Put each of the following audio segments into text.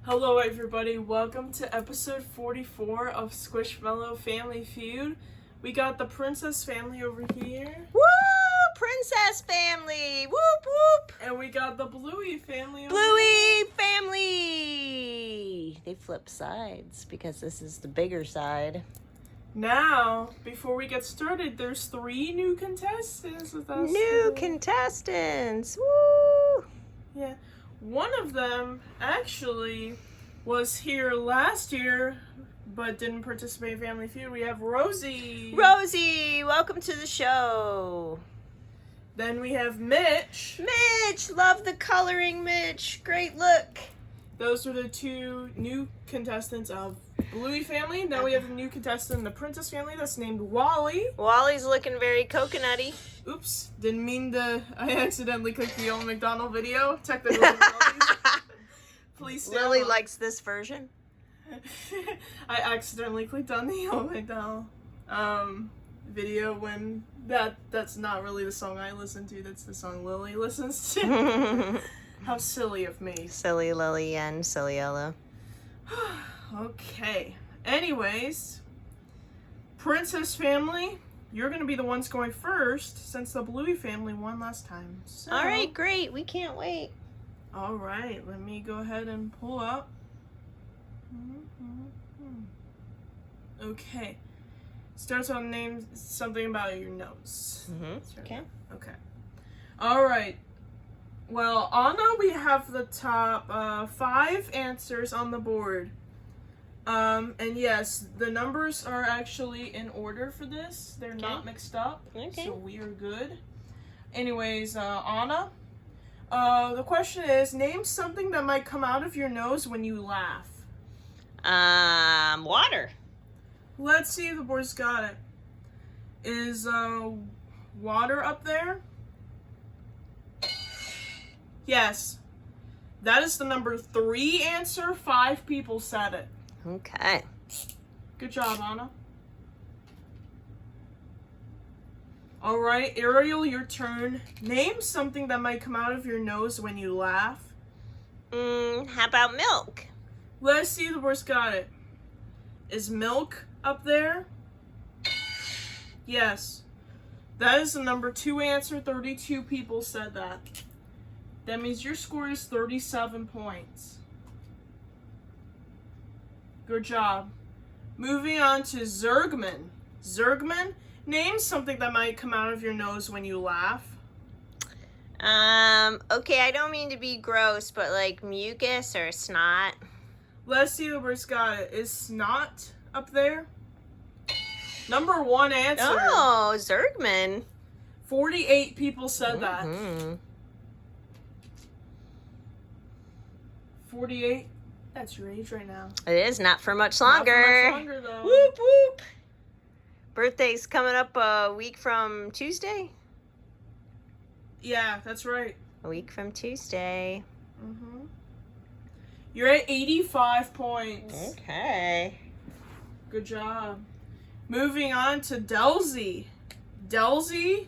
Hello everybody, welcome to episode 44 of SquishMallow Family Feud. We got the Princess family over here. Woo! Princess family! Whoop whoop! And we got the Bluey family over Bluey family! They flip sides because this is the bigger side. Now, before we get started, there's 3 new contestants with us. New contestants! Woo! Yeah. One of them actually was here last year, but didn't participate in Family Feud. We have Rosie. Rosie, welcome to the show. Then we have Mitch. Mitch, love the coloring, Mitch. Great look. Those are the 2 new contestants of Bluey family. Now we have a new contestant in the Princess family that's named Wally. Wally's looking very coconutty. Oops, didn't mean to. I accidentally clicked the old McDonald video. Technical difficulties. Please stay Lily on. likes this version. I accidentally clicked on the old McDonald video when that's not really the song I listen to. That's the song Lily listens to. How silly of me. Silly Lily and Silly Ella. Okay. Anyways, Princess family, you're going to be the ones going first since the Bluey family won last time. So, All right, great. We can't wait. all right, let me go ahead and pull up. Okay. Starts on name something about your nose. Okay. Okay. All right. Well, Anna, we have the top 5 answers on the board. And yes, the numbers are actually in order for this. They're not mixed up. Okay. So we are good. Anyways, Anna, the question is, name something that might come out of your nose when you laugh. Water. Let's see if the board's got it. Is water up there? Yes. That is the number 3 answer. 5 people said it. Okay. Good job, Anna. All right, Ariel, your turn. Name something that might come out of your nose when you laugh. How about milk? Let's see if the board's got it. Is milk up there? Yes. That is the number 2 answer. 32 people said that. That means your score is 37 points. Good job. Moving on to Zergman. Zergman, name something that might come out of your nose when you laugh. Okay, I don't mean to be gross, but like mucus or snot. Let's see the word's got it. Is snot up there? Number 1 answer. Oh, Zergman. 48 people said that. 48. That's your age right now. It is not for much Not for longer. much longer, though. Whoop whoop. Birthday's coming up a week from Tuesday. Yeah, that's right. A week from Tuesday. You're at 85 points. Okay. Good job. Moving on to Delzy. Delzy,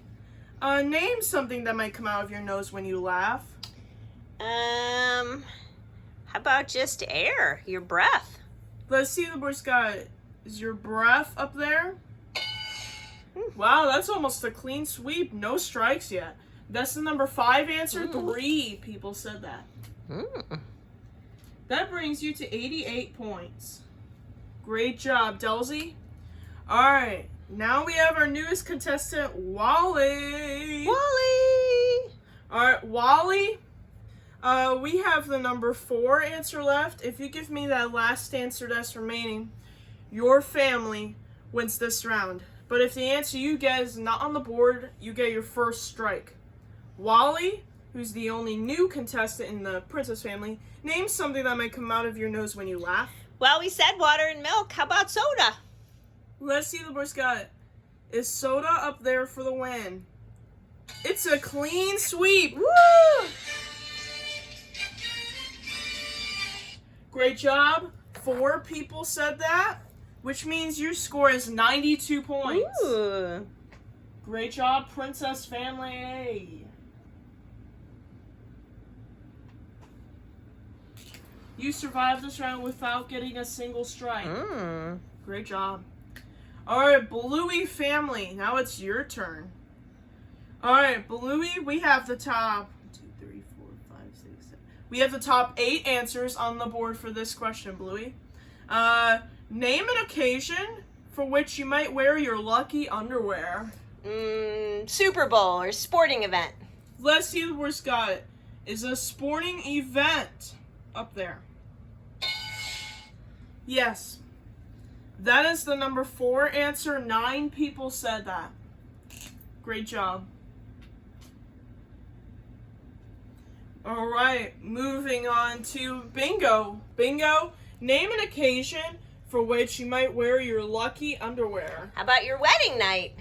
name something that might come out of your nose when you laugh. How about just air? Your breath. Let's see the board's got it. Is your breath up there? Wow, that's almost a clean sweep. No strikes yet. That's the number 5 answer. 3 people said that. That brings you to 88 points. Great job, Delzy. All right, now we have our newest contestant, Wally. Wally! All right, Wally, we have the number 4 answer left. If you give me that last answer that's remaining, your family wins this round. But if the answer you get is not on the board, you get your first strike. Wally, who's the only new contestant in the Princess family, name something that might come out of your nose when you laugh. Well, we said water and milk. How about soda? Let's see if the board's got it. Is soda up there for the win? It's a clean sweep. Woo! Great job. 4 people said that, which means your score is 92 points. Ooh. Great job, Princess family. You survived this round without getting a single strike. Great job. Alright, Bluey family. Now it's your turn. Alright, Bluey, we have the top 1, 2, 3, 4, 5, 6, 7. We have the top 8 answers on the board for this question, Bluey. Name an occasion for which you might wear your lucky underwear. Super Bowl or sporting event. Let's see where it's got it. Is a sporting event up there? Yes. That is the number 4 answer. 9 people said that. Great job. All right, moving on to Bingo. Bingo, name an occasion for which you might wear your lucky underwear. How about your wedding night?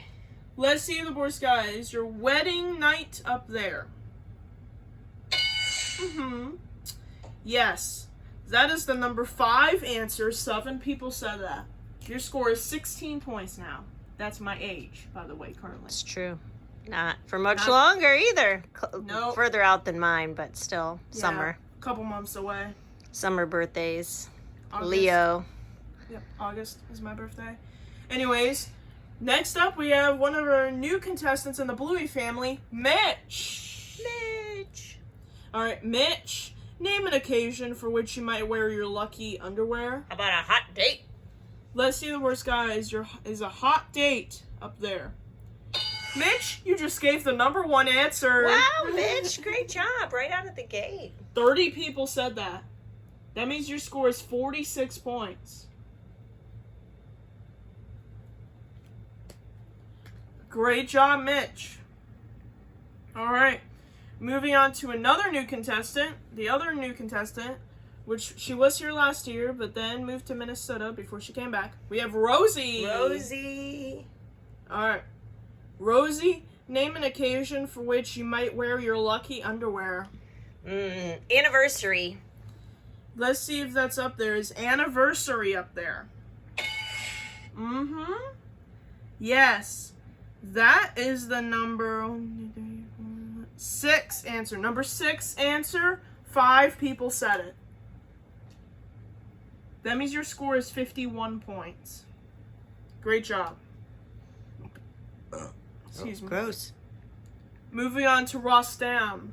Let's see the boys, guys. Your wedding night up there. Yes. That is the number 5 answer. 7 people said that. Your score is 16 points now. That's my age, by the way, currently. It's true. Not for much longer either. Nope. Further out than mine, but still summer. A couple months away. Summer birthdays. August. Leo. Yep, August is my birthday. Anyways, next up we have one of our new contestants in the Bluey family, Mitch. Mitch. All right, Mitch, name an occasion for which you might wear your lucky underwear. How about a hot date? Let's see the worst, guys. Is a hot date up there. Mitch, you just gave the number 1 answer. Wow, Mitch, great job. Right out of the gate. 30 people said that. That means your score is 46 points. Great job, Mitch. All right. Moving on to another new contestant. The other new contestant, which she was here last year, but then moved to Minnesota before she came back. We have Rosie. Rosie. All right. Rosie, name an occasion for which you might wear your lucky underwear. Anniversary. Let's see if that's up there. Is anniversary up there? Yes. That is the number 6 answer. Number 6 answer. 5 people said it. That means your score is 51 points. Great job. Excuse me. Gross. Moving on to Rostam.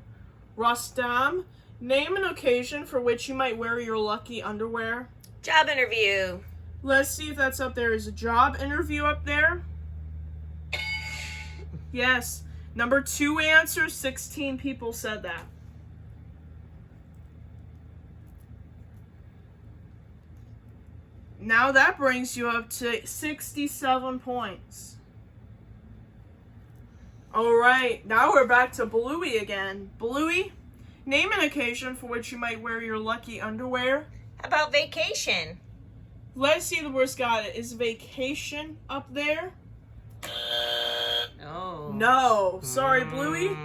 Rostam, name an occasion for which you might wear your lucky underwear. Job interview. Let's see if that's up there. Is a job interview up there? Yes. Number 2 answer, 16 people said that. Now that brings you up to 67 points. All right, now we're back to Bluey again. Bluey, name an occasion for which you might wear your lucky underwear. How about vacation? Let's see the worst got it. Is vacation up there? No. Sorry, Bluey.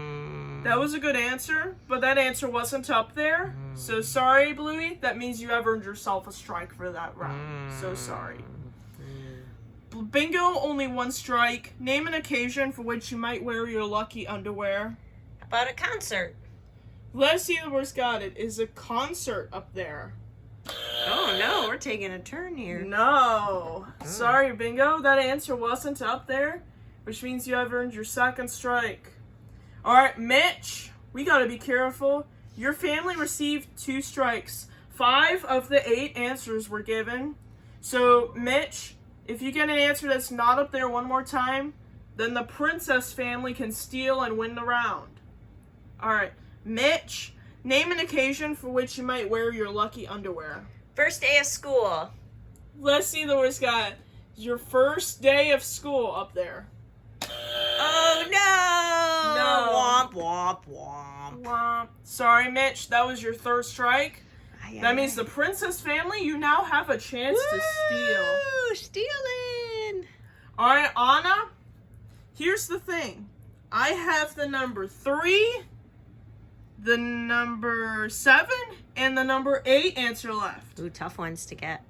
That was a good answer, but that answer wasn't up there. So sorry, Bluey. That means you have earned yourself a strike for that round. So sorry. Bingo, only 1 strike. Name an occasion for which you might wear your lucky underwear. How about a concert? Let's see the worst got it. Is a concert up there? Oh no, we're taking a turn here. No. Sorry, Bingo. That answer wasn't up there, which means you have earned your 2nd strike. All right, Mitch, we got to be careful. Your family received 2 strikes. 5 of the 8 answers were given. So, Mitch, if you get an answer that's not up there one more time, then the Princess family can steal and win the round. All right, Mitch, name an occasion for which you might wear your lucky underwear. First day of school. Let's see the worst guy. Your first day of school up there. Oh no! No. Womp, womp, womp. Womp. Sorry, Mitch, that was your 3rd strike. That means the Princess family, you now have a chance to steal. Woo! Stealing! All right, Anna, here's the thing. I have the number 3, the number 7, and the number 8 answer left. Ooh, tough ones to get.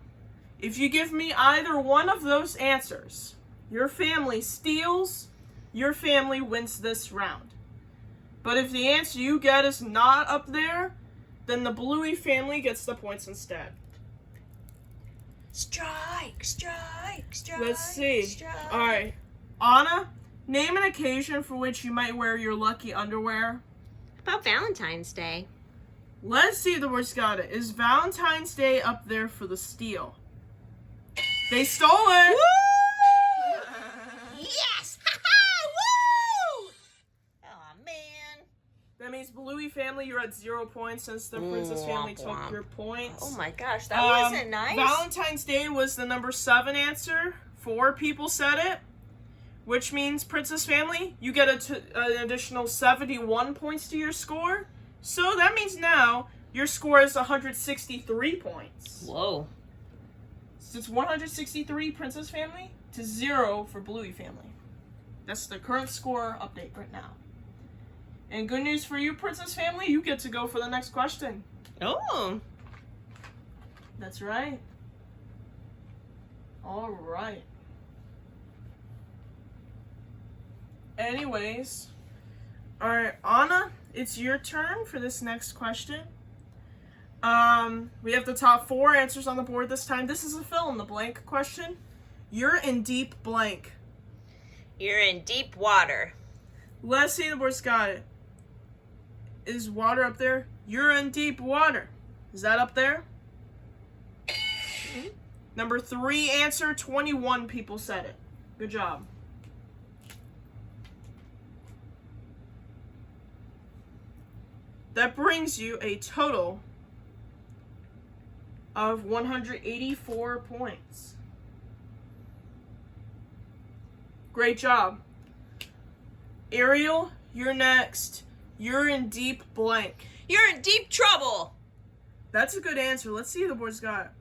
If you give me either one of those answers, your family steals, your family wins this round. But if the answer you get is not up there, then the Bluey family gets the points instead. Strike, strike, strike. Let's see. Strike. All right. Anna, name an occasion for which you might wear your lucky underwear. About Valentine's Day. Let's see if the words got it. Is Valentine's Day up there for the steal? They stole it! Woo! Yes! Woo! Oh man. That means Bluey family, you're at 0 points since the Princess family took your points. Oh my gosh, that wasn't nice. Valentine's Day was the number 7 answer. 4 people said it, which means Princess family, you get an additional 71 points to your score. So that means now your score is 163 points. Whoa. So it's 163 Princess family to 0 for Bluey family. That's the current score update right now. And good news for you, Princess family, you get to go for the next question. Oh. That's right. All right. Anyways, all right, Anna, it's your turn for this next question. We have the top 4 answers on the board this time. This is a fill in the blank question. You're in deep blank. You're in deep water. Let's see the board's got it. Is water up there? You're in deep water. Is that up there? Mm-hmm. Number 3 answer, 21 people said it. Good job. That brings you a total of 184 points. Great job. Ariel, you're next. You're in deep blank. You're in deep trouble. That's a good answer. Let's see if the board's got it.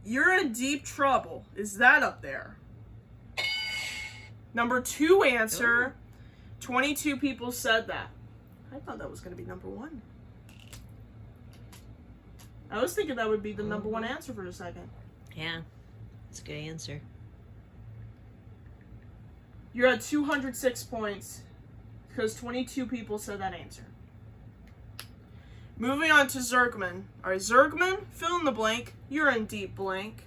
You're in deep trouble. Is that up there? Number 2 answer, 22 people said that. I thought that was going to be number 1. I was thinking that would be the number 1 answer for a second. Yeah, that's a good answer. You're at 206 points because 22 people said that answer. Moving on to Zergman. All right, Zergman, fill in the blank. You're in deep blank.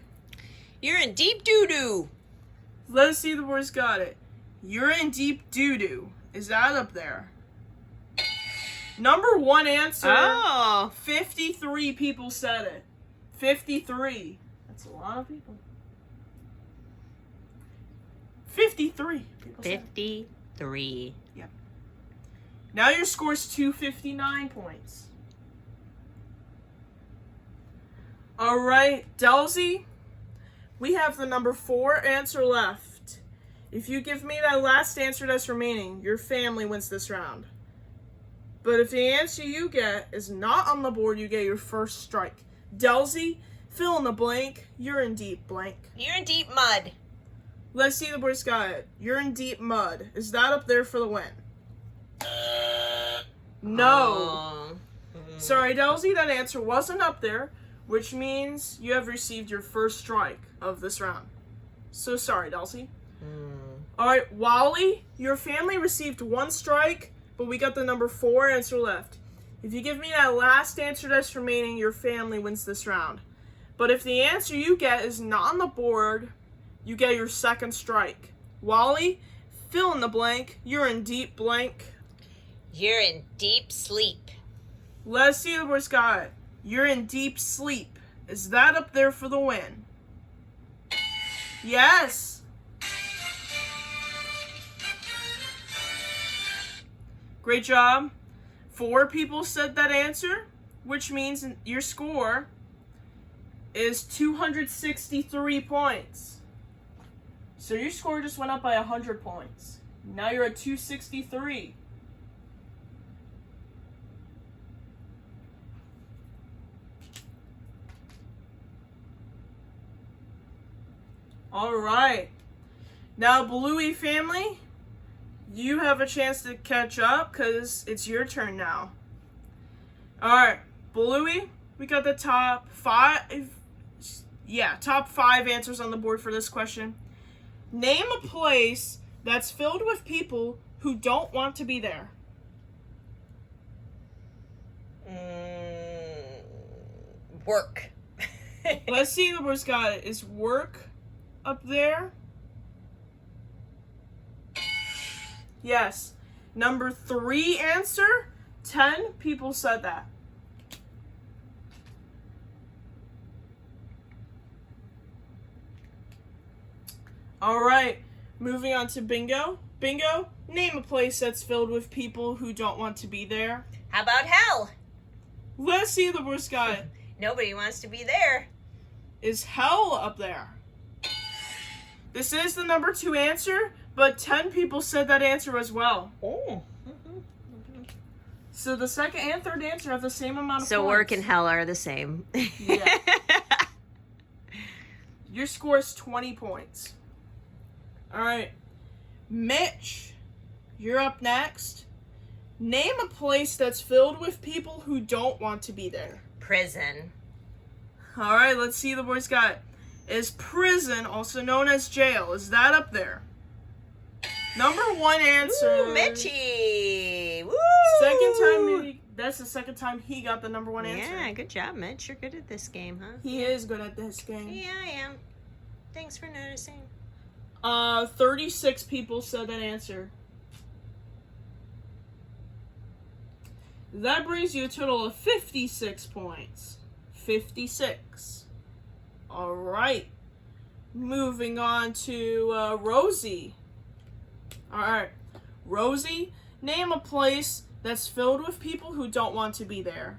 You're in deep doo-doo. Let's see if the boys got it. You're in deep doo-doo. Is that up there? Number 1 answer. Oh. 53 people said it. 53. That's a lot of people. 53 people said it. 53. Yep. Now your score's 259 points. All right, Delzy, we have the number 4 answer left. If you give me that last answer that's remaining, your family wins this round. But if the answer you get is not on the board, you get your first strike. Delzy, fill in the blank. You're in deep blank. You're in deep mud. Let's see the boys got it. You're in deep mud. Is that up there for the win? No. Sorry, Delzy, that answer wasn't up there, which means you have received your first strike of this round. So sorry, Delzy. All right, Wally, your family received 1 strike, but we got the number 4 answer left. If you give me that last answer that's remaining, your family wins this round. But if the answer you get is not on the board, you get your second strike. Wally, fill in the blank. You're in deep blank. You're in deep sleep. Let's see the boys got it. You're in deep sleep. Is that up there for the win? Yes. Great job. 4 people said that answer, which means your score is 263 points. So your score just went up by 100 points. Now you're at 263. All right. Now, Bluey family, you have a chance to catch up because it's your turn now. All right, Bluey, we got the top 5. Yeah, top 5 answers on the board for this question. Name a place that's filled with people who don't want to be there. Work. Let's see the board's got it. Is work up there? Yes. Number 3 answer. 10 people said that. All right. Moving on to bingo. Bingo. Name a place that's filled with people who don't want to be there. How about hell? Let's see the board's got it. Nobody wants to be there. Is hell up there? This is the number 2 answer, but 10 people said that answer as well. Oh. So the second and third answer have the same amount of So points. work and hell are the same. Yeah. Your score is 20 points. All right. Mitch, you're up next. Name a place that's filled with people who don't want to be there. Prison. All right, let's see the boys got. Is prison, also known as jail, is that up there? Number 1 answer. Ooh, Mitchie. Woo! That's the second time he got the number 1 answer. Yeah, good job, Mitch. You're good at this game, huh? He is good at this game. Yeah, I am. Thanks for noticing. 36 people said that answer. That brings you a total of 56 points. 56. All right. Moving on to Rosie. All right. Rosie, name a place that's filled with people who don't want to be there.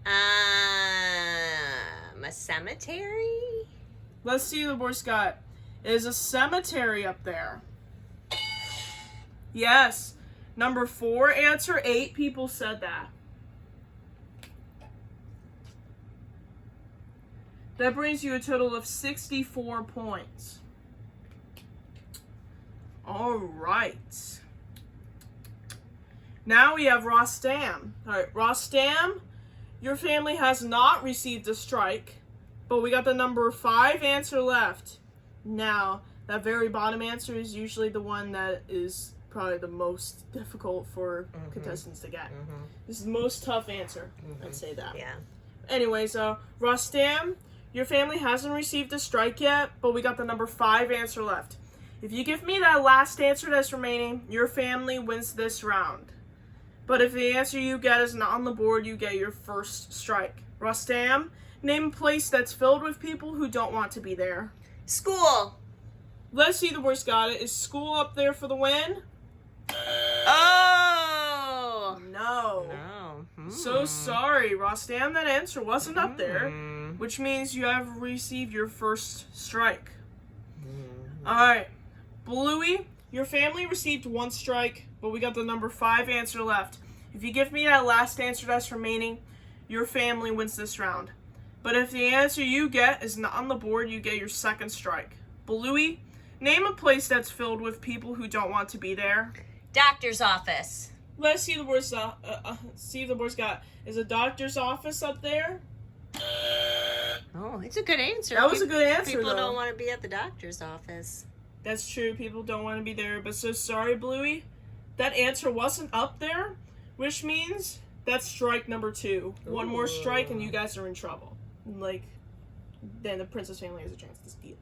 A cemetery? Let's see the board, Scott. Is a cemetery up there? Yes. Number 4 answer, 8 people said that. That brings you a total of 64 points. All right. Now we have Rostam. All right, Rostam, your family has not received a strike, but we got the number 5 answer left. Now, that very bottom answer is usually the one that is probably the most difficult for contestants to get. This is the most tough answer. I'd say that. Yeah. Anyways, Rostam, your family hasn't received a strike yet, but we got the number 5 answer left. If you give me that last answer that's remaining, your family wins this round. But if the answer you get is not on the board, you get your first strike. Rostam, name a place that's filled with people who don't want to be there. School. Let's see the boys got it. Is school up there for the win? Oh! No. No. So sorry, Rostam, that answer wasn't up there, which means you have received your first strike. Alright. Bluey, your family received 1 strike, but we got the number 5 answer left. If you give me that last answer that's remaining, your family wins this round. But if the answer you get is not on the board, you get your second strike. Bluey, name a place that's filled with people who don't want to be there. Doctor's office. Let's see the board's see if the board's got. Is a doctor's office up there? Oh, it's a good answer. That was a good answer, People though. don't want to be at the doctor's office. That's true. People don't want to be there. But so sorry, Bluey. That answer wasn't up there, which means that's strike number 2. One more strike and you guys are in trouble. Like, then the princess family has a chance to steal.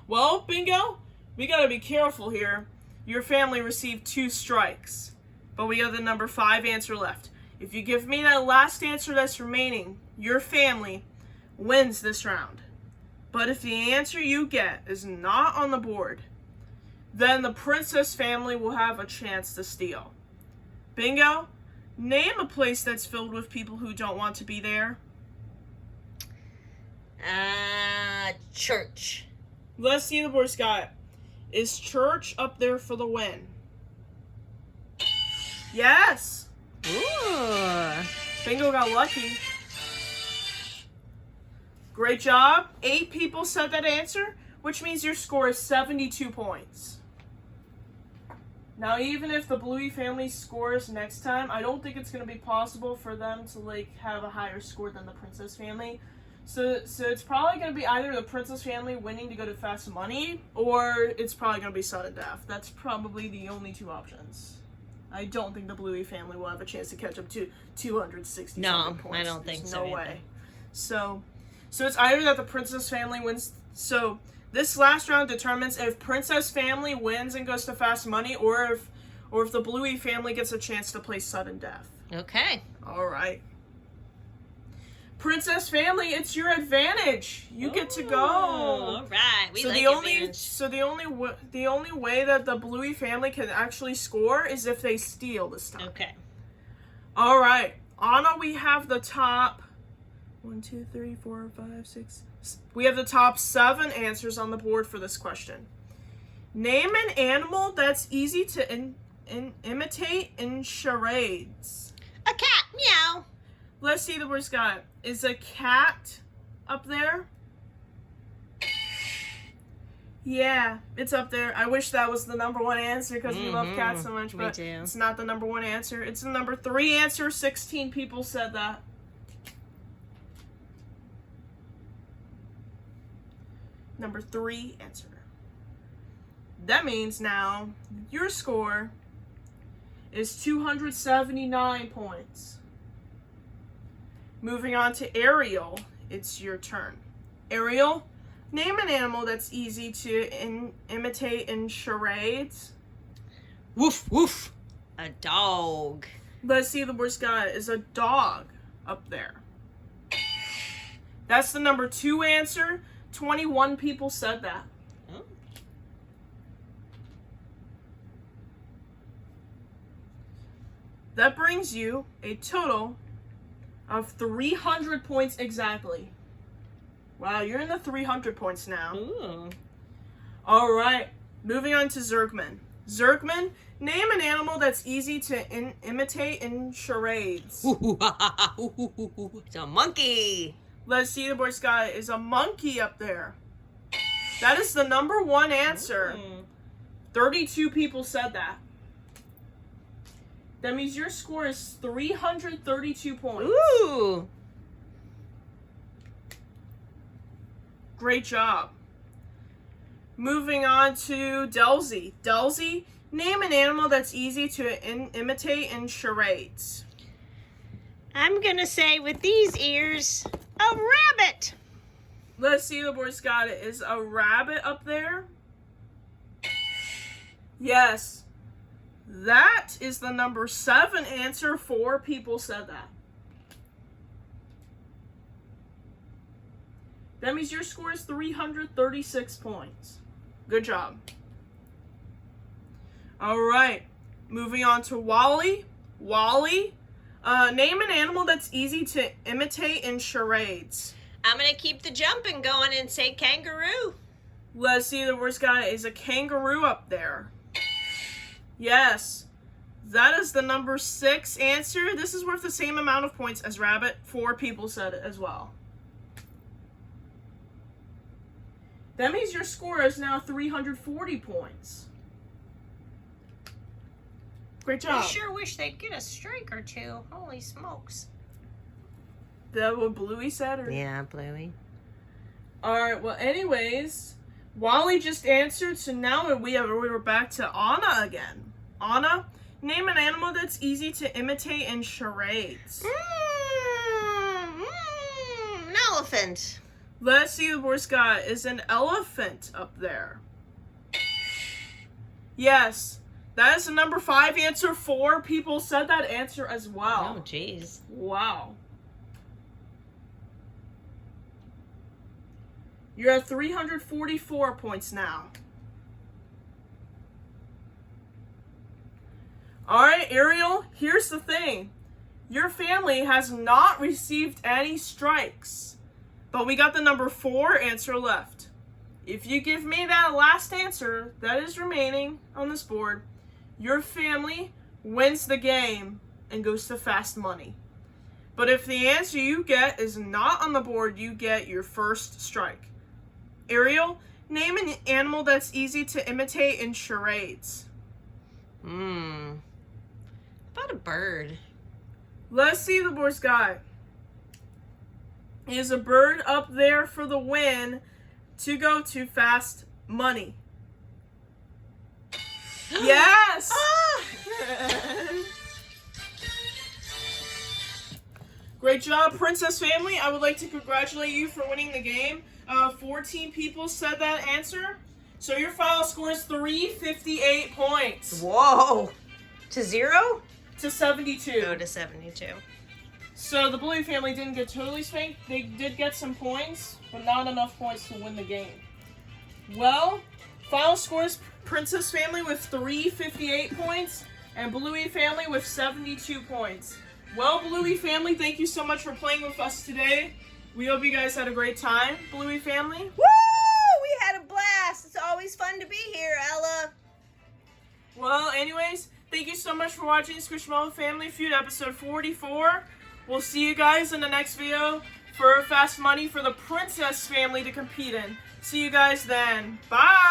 Well, bingo, we gotta be careful here. Your family received 2 strikes, but we got the number 5 answer left. If you give me that last answer that's remaining, your family wins this round. But if the answer you get is not on the board, then the princess family will have a chance to steal. Bingo, name a place that's filled with people who don't want to be there. Church. Let's see the board, Scott. Is church up there for the win? Yes! Ooh. Bingo got lucky. Great job. 8 people said that answer, which means your score is 72 points. Now, even if the Bluey family scores next time, I don't think it's going to be possible for them to, have a higher score than the Princess family. So it's probably going to be either the Princess family winning to go to Fast Money, or it's probably going to be sudden death. That's probably the only 2 options. I don't think the Bluey family will have a chance to catch up to 260 No, points. I don't think There's so no either. way. So it's either that the Princess family wins. So this last round determines if Princess family wins and goes to fast money, or if the Bluey family gets a chance to play sudden death. Okay. All right. Princess family, it's your advantage. You get to go. All right. We So like the only advantage. the only way that the Bluey family can actually score is if they steal this time. Okay. All right, Anna, we have the top 1, 2, 3, 4, 5, 6. We have the top 7 answers on the board for this question. Name an animal that's easy to imitate in charades. A cat. Meow. Let's see the words got it. Is a cat up there? Yeah, it's up there. I wish that was the number 1 answer because we love cats so much, Me but too. it's not the number 1 answer. It's the number 3 answer. 16 people said that. Number 3 answer. That means now your score is 279 points. Moving on to Ariel, it's your turn. Ariel, name an animal that's easy to imitate in charades. Woof, woof. A dog. Let's see the worst guy is a dog up there. That's the number 2 answer. 21 people said that. Oh. That brings you a total of 300 points exactly. Wow, you're in the 300 points now. Ooh. All right, moving on to Zergman. Zergman, name an animal that's easy to imitate in charades. It's a monkey. Let's see, the boy Sky is a monkey up there. That is the number 1 answer. 32 people said that. That means your score is 332 points. Ooh. Great job. Moving on to Delzy. Delzy, name an animal that's easy to imitate in charades. I'm gonna say with these ears, a rabbit. Let's see, the board's got it. Is a rabbit up there? Yes. That is the number 7 answer. 4 people said that. That means your score is 336 points. Good job. All right. Moving on to Wally. Wally, name an animal that's easy to imitate in charades. I'm gonna keep the jumping going and say kangaroo. Let's see, the worst guy is a kangaroo up there. Yes. That is the number 6 answer. This is worth the same amount of points as rabbit. 4 people said it as well. That means your score is now 340 points. Great job. I sure wish they'd get a strike or two. Holy smokes. That what Bluey said? Or? Yeah, Bluey. Alright, well anyways, Wally just answered, so now we're back to Anna again. Anna, name an animal that's easy to imitate in charades. An elephant. Let's see, the worst guy is an elephant up there. Yes, that is the number 5 answer. 4 people said that answer as well. Oh, jeez. Wow. You're at 344 points now. Alright, Ariel, here's the thing. Your family has not received any strikes. But we got the number 4 answer left. If you give me that last answer that is remaining on this board, your family wins the game and goes to fast money. But if the answer you get is not on the board, you get your first strike. Ariel, name an animal that's easy to imitate in charades. How about a bird? Let's see the board's guy. Is a bird up there for the win to go to fast money. Yes! Great job, Princess Family. I would like to congratulate you for winning the game. 14 people said that answer. So your final score is 358 points. Whoa. To 0? To 72. Go to 72. So the Bluey family didn't get totally spanked. They did get some points, but not enough points to win the game. Well, final score is Princess Family with 358 points and Bluey family with 72 points. Well, Bluey family, thank you so much for playing with us today. We hope you guys had a great time, Bluey family. Woo! We had a blast. It's always fun to be here, Ella. Well, anyways, thank you so much for watching SquishMallow Family Feud episode 44. We'll see you guys in the next video for Fast Money for the Princess Family to compete in. See you guys then. Bye!